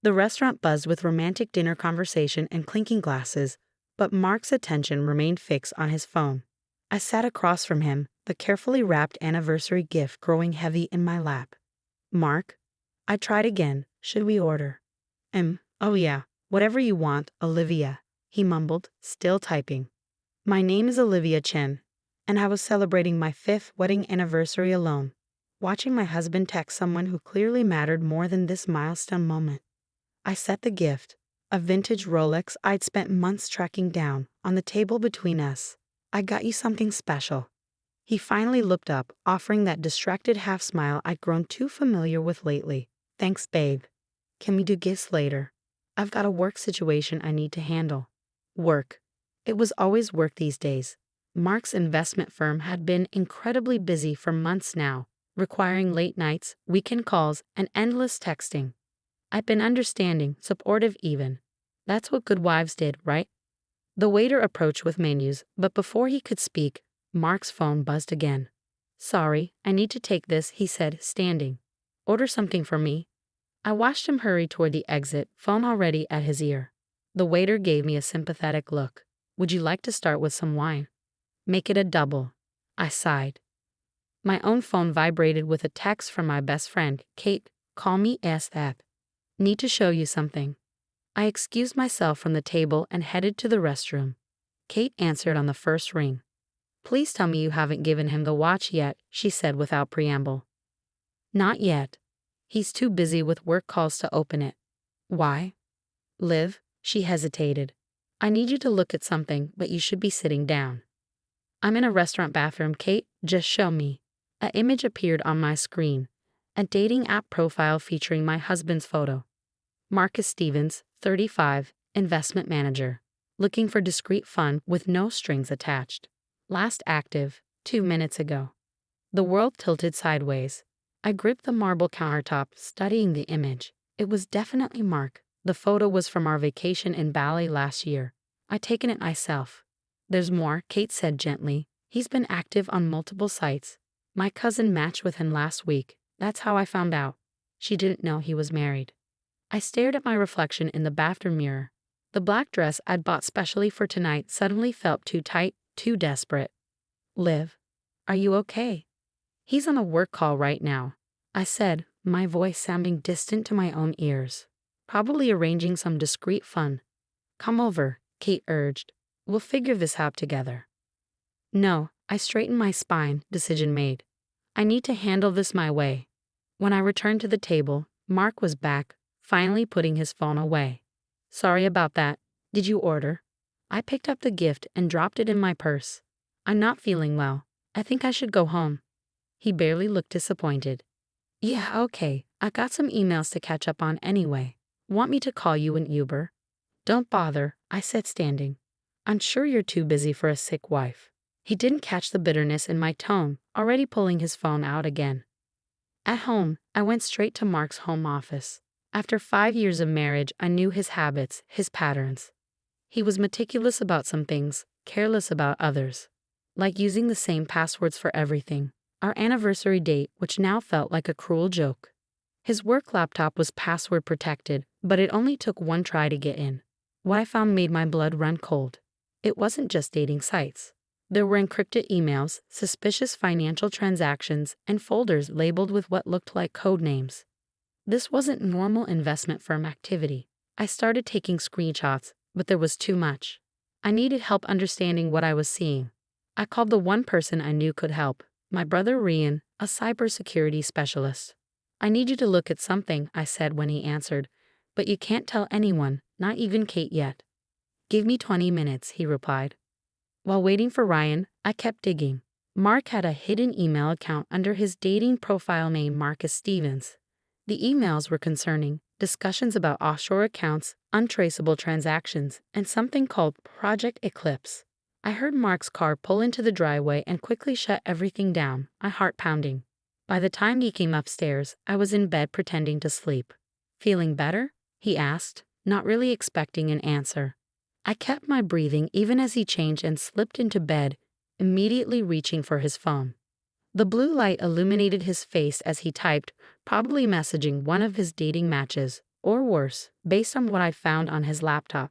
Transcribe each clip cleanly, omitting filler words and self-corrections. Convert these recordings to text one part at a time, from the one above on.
The restaurant buzzed with romantic dinner conversation and clinking glasses, but Mark's attention remained fixed on his phone. I sat across from him, the carefully wrapped anniversary gift growing heavy in my lap. Mark? I tried again. Should we order? Oh yeah, whatever you want, Olivia, he mumbled, still typing. My name is Olivia Chen, and I was celebrating my 5th wedding anniversary alone, watching my husband text someone who clearly mattered more than this milestone moment. I set the gift, a vintage Rolex I'd spent months tracking down, on the table between us. I got you something special. He finally looked up, offering that distracted half-smile I'd grown too familiar with lately. Thanks, babe. Can we do gifts later? I've got a work situation I need to handle. Work. It was always work these days. Mark's investment firm had been incredibly busy for months now, requiring late nights, weekend calls, and endless texting. I'd been understanding, supportive even. That's what good wives did, right? The waiter approached with menus, but before he could speak, Mark's phone buzzed again. Sorry, I need to take this, he said, standing. Order something for me. I watched him hurry toward the exit, phone already at his ear. The waiter gave me a sympathetic look. Would you like to start with some wine? Make it a double. I sighed. My own phone vibrated with a text from my best friend, Kate. Call me ASAP. Need to show you something. I excused myself from the table and headed to the restroom. Kate answered on the first ring. Please tell me you haven't given him the watch yet, she said without preamble. Not yet. He's too busy with work calls to open it. Why? Liv, she hesitated. I need you to look at something, but you should be sitting down. I'm in a restaurant bathroom, Kate, just show me. An image appeared on my screen, a dating app profile featuring my husband's photo. Marcus Stevens, 35, investment manager, looking for discreet fun with no strings attached. Last active, 2 minutes ago. The world tilted sideways. I gripped the marble countertop, studying the image. It was definitely Mark. The photo was from our vacation in Bali last year. I'd taken it myself. There's more, Kate said gently. He's been active on multiple sites. My cousin matched with him last week. That's how I found out. She didn't know he was married. I stared at my reflection in the bathroom mirror. The black dress I'd bought specially for tonight suddenly felt too tight, too desperate. Liv, are you okay? He's on a work call right now, I said, my voice sounding distant to my own ears. Probably arranging some discreet fun. Come over, Kate urged. We'll figure this out together. No, I straightened my spine, decision made. I need to handle this my way. When I returned to the table, Mark was back, finally putting his phone away. Sorry about that. Did you order? I picked up the gift and dropped it in my purse. I'm not feeling well. I think I should go home. He barely looked disappointed. Yeah, okay. I got some emails to catch up on anyway. Want me to call you an Uber? Don't bother, I said standing. I'm sure you're too busy for a sick wife. He didn't catch the bitterness in my tone, already pulling his phone out again. At home, I went straight to Mark's home office. After 5 years of marriage, I knew his habits, his patterns. He was meticulous about some things, careless about others. Like using the same passwords for everything. Our anniversary date, which now felt like a cruel joke. His work laptop was password protected, but it only took one try to get in. What I found made my blood run cold. It wasn't just dating sites. There were encrypted emails, suspicious financial transactions, and folders labeled with what looked like code names. This wasn't normal investment firm activity. I started taking screenshots, but there was too much. I needed help understanding what I was seeing. I called the one person I knew could help, my brother Rian, a cybersecurity specialist. I need you to look at something, I said when he answered, but you can't tell anyone, not even Kate yet. Give me 20 minutes, he replied. While waiting for Ryan, I kept digging. Mark had a hidden email account under his dating profile name Marcus Stevens. The emails were concerning discussions about offshore accounts, untraceable transactions, and something called Project Eclipse. I heard Mark's car pull into the driveway and quickly shut everything down, my heart pounding. By the time he came upstairs, I was in bed pretending to sleep. Feeling better? He asked, not really expecting an answer. I kept my breathing even as he changed and slipped into bed, immediately reaching for his phone. The blue light illuminated his face as he typed, probably messaging one of his dating matches, or worse, based on what I found on his laptop.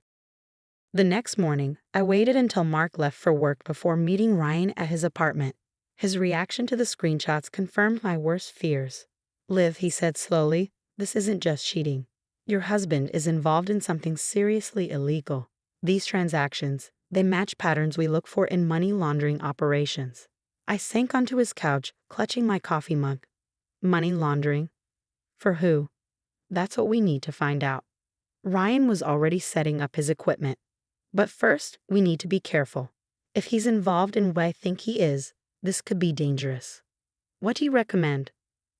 The next morning, I waited until Mark left for work before meeting Ryan at his apartment. His reaction to the screenshots confirmed my worst fears. "Liv," he said slowly, "this isn't just cheating. Your husband is involved in something seriously illegal. These transactions, they match patterns we look for in money laundering operations." I sank onto his couch, clutching my coffee mug. Money laundering? For who? That's what we need to find out. Ryan was already setting up his equipment. But first, we need to be careful. If he's involved in what I think he is, this could be dangerous. What do you recommend?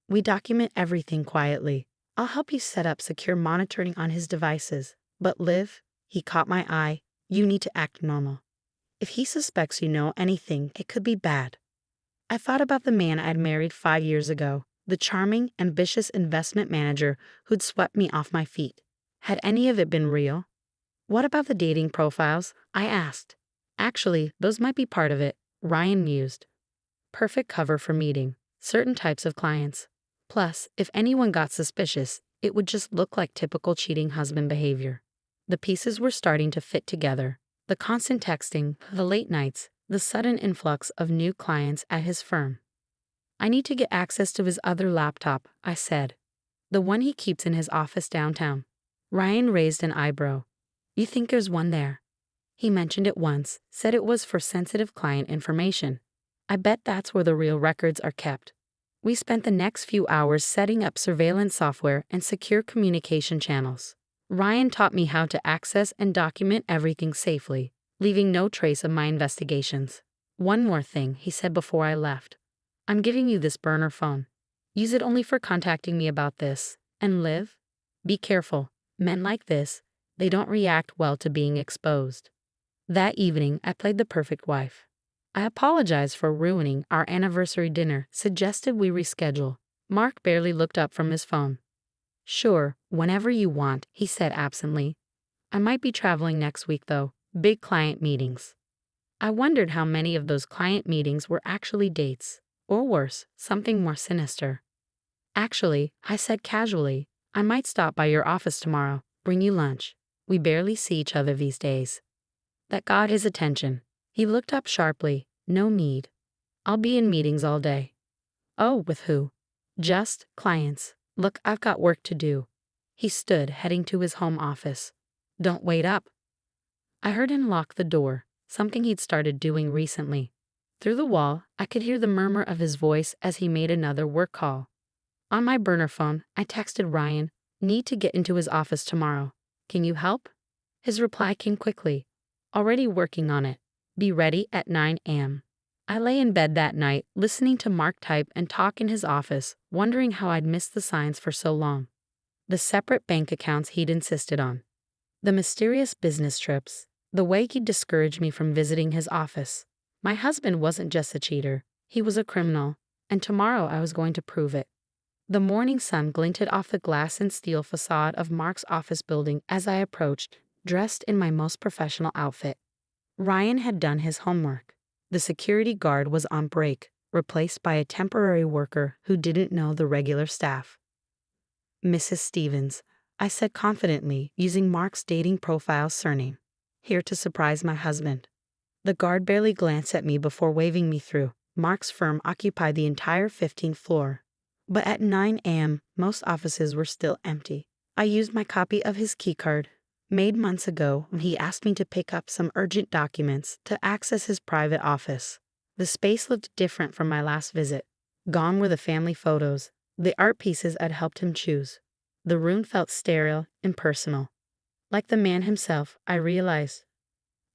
We document everything quietly. I'll help you set up secure monitoring on his devices. But Liv, he caught my eye, you need to act normal. If he suspects you know anything, it could be bad. I thought about the man I'd married 5 years ago, the charming, ambitious investment manager who'd swept me off my feet. Had any of it been real? What about the dating profiles? I asked. Actually, those might be part of it, Ryan mused. Perfect cover for meeting certain types of clients. Plus, if anyone got suspicious, it would just look like typical cheating husband behavior. The pieces were starting to fit together. The constant texting, the late nights, the sudden influx of new clients at his firm. I need to get access to his other laptop, I said. The one he keeps in his office downtown. Ryan raised an eyebrow. You think there's one there? He mentioned it once, said it was for sensitive client information. I bet that's where the real records are kept. We spent the next few hours setting up surveillance software and secure communication channels. Ryan taught me how to access and document everything safely, leaving no trace of my investigations. One more thing, he said before I left. I'm giving you this burner phone. Use it only for contacting me about this. And Liv, be careful. Men like this, they don't react well to being exposed. That evening, I played the perfect wife. I apologized for ruining our anniversary dinner, suggested we reschedule. Mark barely looked up from his phone. Sure, whenever you want, he said absently. I might be traveling next week though, big client meetings. I wondered how many of those client meetings were actually dates, or worse, something more sinister. Actually, I said casually, I might stop by your office tomorrow, bring you lunch. We barely see each other these days. That got his attention. He looked up sharply. No need. I'll be in meetings all day. Oh, with who? Just clients. Look, I've got work to do. He stood, heading to his home office. Don't wait up. I heard him lock the door, something he'd started doing recently. Through the wall, I could hear the murmur of his voice as he made another work call. On my burner phone, I texted Ryan, need to get into his office tomorrow. Can you help? His reply came quickly. Already working on it. Be ready at 9 a.m. I lay in bed that night, listening to Mark type and talk in his office, wondering how I'd missed the signs for so long. The separate bank accounts he'd insisted on. The mysterious business trips. The way he'd discouraged me from visiting his office. My husband wasn't just a cheater. He was a criminal. And tomorrow I was going to prove it. The morning sun glinted off the glass and steel facade of Mark's office building as I approached, dressed in my most professional outfit. Ryan had done his homework. The security guard was on break, replaced by a temporary worker who didn't know the regular staff. Mrs. Stevens, I said confidently, using Mark's dating profile surname. Here to surprise my husband. The guard barely glanced at me before waving me through. Mark's firm occupied the entire 15th floor. But at 9 a.m., most offices were still empty. I used my copy of his keycard, made months ago when he asked me to pick up some urgent documents, to access his private office. The space looked different from my last visit. Gone were the family photos, the art pieces I'd helped him choose. The room felt sterile, impersonal. Like the man himself, I realized.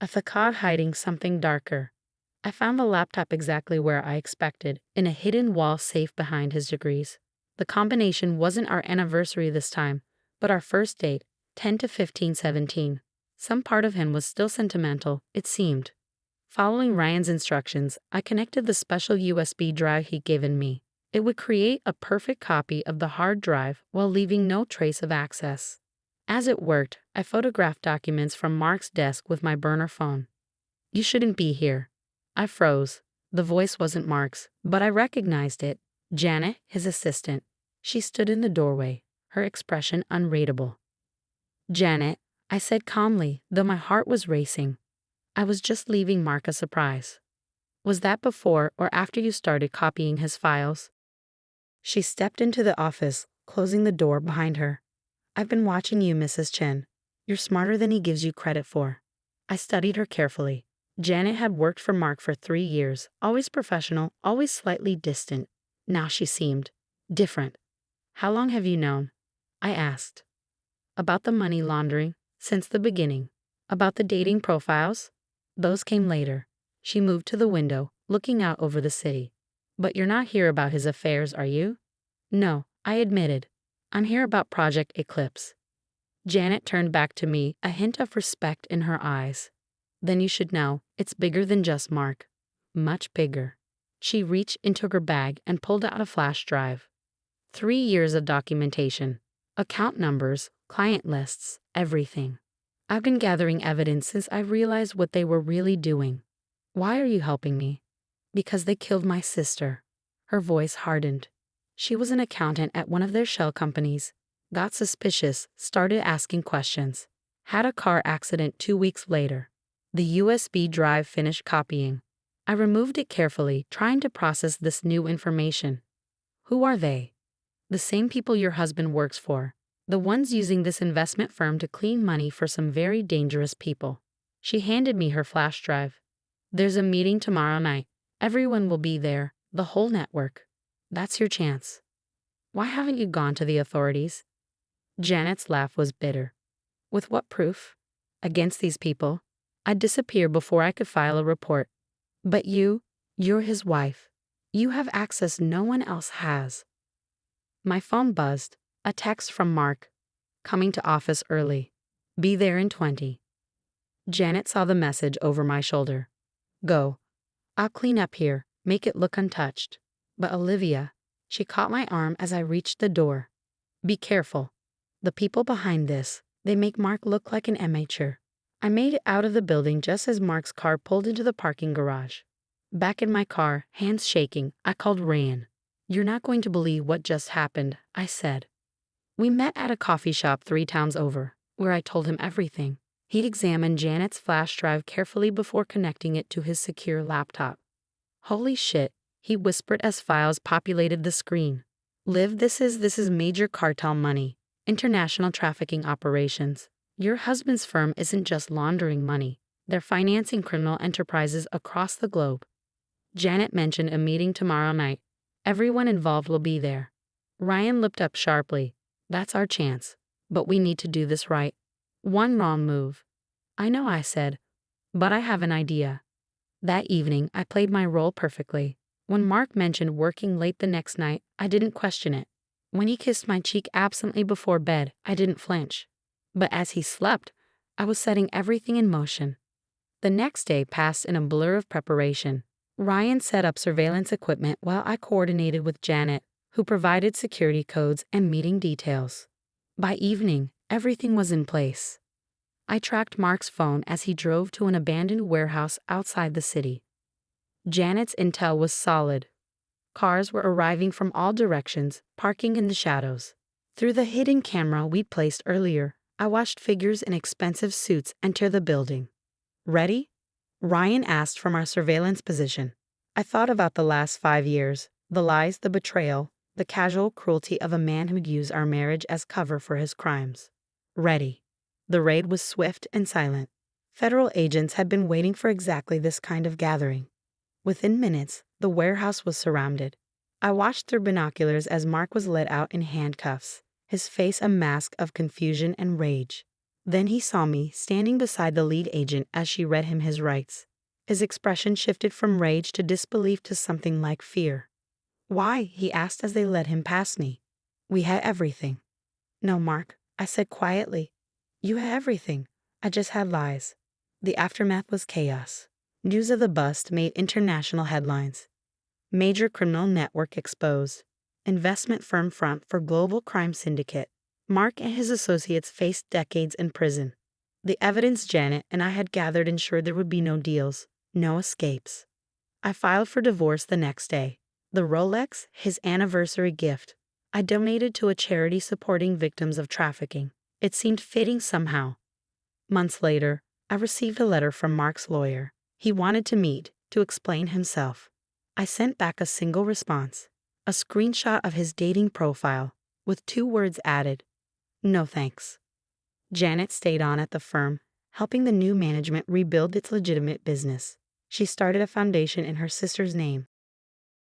A facade hiding something darker. I found the laptop exactly where I expected, in a hidden wall safe behind his degrees. The combination wasn't our anniversary this time, but our first date, 10 to 15-17. Some part of him was still sentimental, it seemed. Following Ryan's instructions, I connected the special USB drive he'd given me. It would create a perfect copy of the hard drive while leaving no trace of access. As it worked, I photographed documents from Mark's desk with my burner phone. You shouldn't be here. I froze. The voice wasn't Mark's, but I recognized it. Janet, his assistant. She stood in the doorway, her expression unreadable. Janet, I said calmly, though my heart was racing. I was just leaving Mark a surprise. Was that before or after you started copying his files? She stepped into the office, closing the door behind her. I've been watching you, Mrs. Chen. You're smarter than he gives you credit for. I studied her carefully. Janet had worked for Mark for 3 years, always professional, always slightly distant. Now she seemed different. How long have you known? I asked. About the money laundering, since the beginning. About the dating profiles? Those came later. She moved to the window, looking out over the city. But you're not here about his affairs, are you? No, I admitted. I'm here about Project Eclipse. Janet turned back to me, a hint of respect in her eyes. Then you should know, it's bigger than just Mark. Much bigger. She reached into her bag and pulled out a flash drive. 3 years of documentation. Account numbers, client lists, everything. I've been gathering evidence since I realized what they were really doing. Why are you helping me? Because they killed my sister. Her voice hardened. She was an accountant at one of their shell companies. Got suspicious, started asking questions. Had a car accident 2 weeks later. The USB drive finished copying. I removed it carefully, trying to process this new information. Who are they? The same people your husband works for. The ones using this investment firm to clean money for some very dangerous people. She handed me her flash drive. There's a meeting tomorrow night. Everyone will be there, the whole network. That's your chance. Why haven't you gone to the authorities? Janet's laugh was bitter. With what proof? Against these people. I'd disappear before I could file a report. But you're his wife. You have access no one else has. My phone buzzed. A text from Mark. Coming to office early. Be there in 20. Janet saw the message over my shoulder. Go. I'll clean up here, make it look untouched. But Olivia, she caught my arm as I reached the door. Be careful. The people behind this, they make Mark look like an amateur. I made it out of the building just as Mark's car pulled into the parking garage. Back in my car, hands shaking, I called Ryan. You're not going to believe what just happened, I said. We met at a coffee shop 3 towns over, where I told him everything. He examined Janet's flash drive carefully before connecting it to his secure laptop. Holy shit, he whispered as files populated the screen. Liv, this is major cartel money. International trafficking operations. Your husband's firm isn't just laundering money. They're financing criminal enterprises across the globe. Janet mentioned a meeting tomorrow night. Everyone involved will be there. Ryan looked up sharply. That's our chance. But we need to do this right. One wrong move. I know, I said. But I have an idea. That evening, I played my role perfectly. When Mark mentioned working late the next night, I didn't question it. When he kissed my cheek absently before bed, I didn't flinch. But as he slept, I was setting everything in motion. The next day passed in a blur of preparation. Ryan set up surveillance equipment while I coordinated with Janet, who provided security codes and meeting details. By evening, everything was in place. I tracked Mark's phone as he drove to an abandoned warehouse outside the city. Janet's intel was solid. Cars were arriving from all directions, parking in the shadows. Through the hidden camera we'd placed earlier, I watched figures in expensive suits enter the building. Ready? Ryan asked from our surveillance position. I thought about the last 5 years, the lies, the betrayal, the casual cruelty of a man who'd use our marriage as cover for his crimes. Ready. The raid was swift and silent. Federal agents had been waiting for exactly this kind of gathering. Within minutes, the warehouse was surrounded. I watched through binoculars as Mark was led out in handcuffs, his face a mask of confusion and rage. Then he saw me standing beside the lead agent as she read him his rights. His expression shifted from rage to disbelief to something like fear. Why? He asked as they led him past me. We had everything. No, Mark, I said quietly. You had everything. I just had lies. The aftermath was chaos. News of the bust made international headlines. Major criminal network exposed. Investment firm front for global crime syndicate. Mark and his associates faced decades in prison. The evidence Janet and I had gathered ensured there would be no deals, no escapes. I filed for divorce the next day. The Rolex, his anniversary gift, I donated to a charity supporting victims of trafficking. It seemed fitting somehow. Months later, I received a letter from Mark's lawyer. He wanted to meet, to explain himself. I sent back a single response, a screenshot of his dating profile, with 2 words added: "No thanks." Janet stayed on at the firm, helping the new management rebuild its legitimate business. She started a foundation in her sister's name,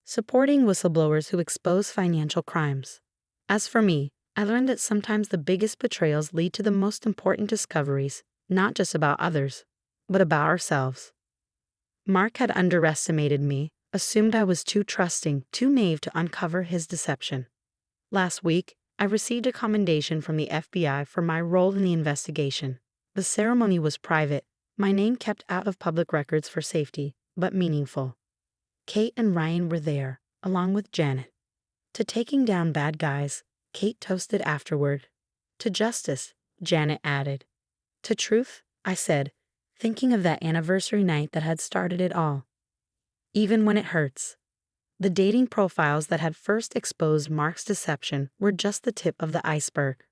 supporting whistleblowers who expose financial crimes. As for me, I learned that sometimes the biggest betrayals lead to the most important discoveries, not just about others, but about ourselves. Mark had underestimated me, assumed I was too trusting, too naive to uncover his deception. Last week, I received a commendation from the FBI for my role in the investigation. The ceremony was private, my name kept out of public records for safety, but meaningful. Kate and Ryan were there, along with Janet. To taking down bad guys, Kate toasted afterward. To justice, Janet added. To truth, I said, thinking of that anniversary night that had started it all. Even when it hurts. The dating profiles that had first exposed Mark's deception were just the tip of the iceberg.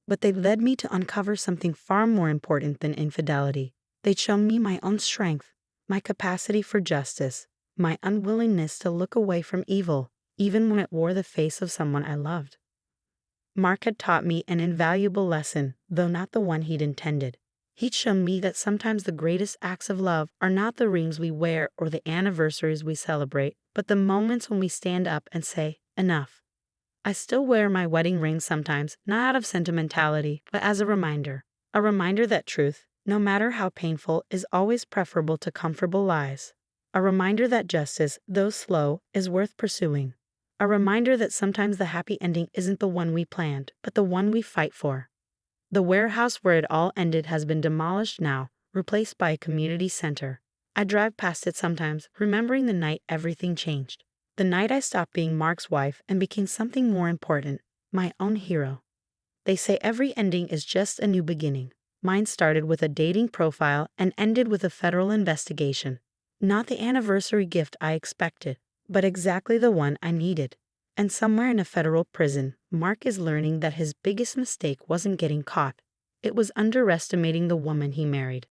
But they led me to uncover something far more important than infidelity. They'd shown me my own strength, my capacity for justice, my unwillingness to look away from evil, even when it wore the face of someone I loved. Mark had taught me an invaluable lesson, though not the one he'd intended. He'd shown me that sometimes the greatest acts of love are not the rings we wear or the anniversaries we celebrate, but the moments when we stand up and say, enough. I still wear my wedding ring sometimes, not out of sentimentality, but as a reminder that truth, no matter how painful, is always preferable to comfortable lies. A reminder that justice, though slow, is worth pursuing. A reminder that sometimes the happy ending isn't the one we planned, but the one we fight for. The warehouse where it all ended has been demolished now, replaced by a community center. I drive past it sometimes, remembering the night everything changed. The night I stopped being Mark's wife and became something more important, my own hero. They say every ending is just a new beginning. Mine started with a dating profile and ended with a federal investigation. Not the anniversary gift I expected, but exactly the one I needed. And somewhere in a federal prison, Mark is learning that his biggest mistake wasn't getting caught. It was underestimating the woman he married.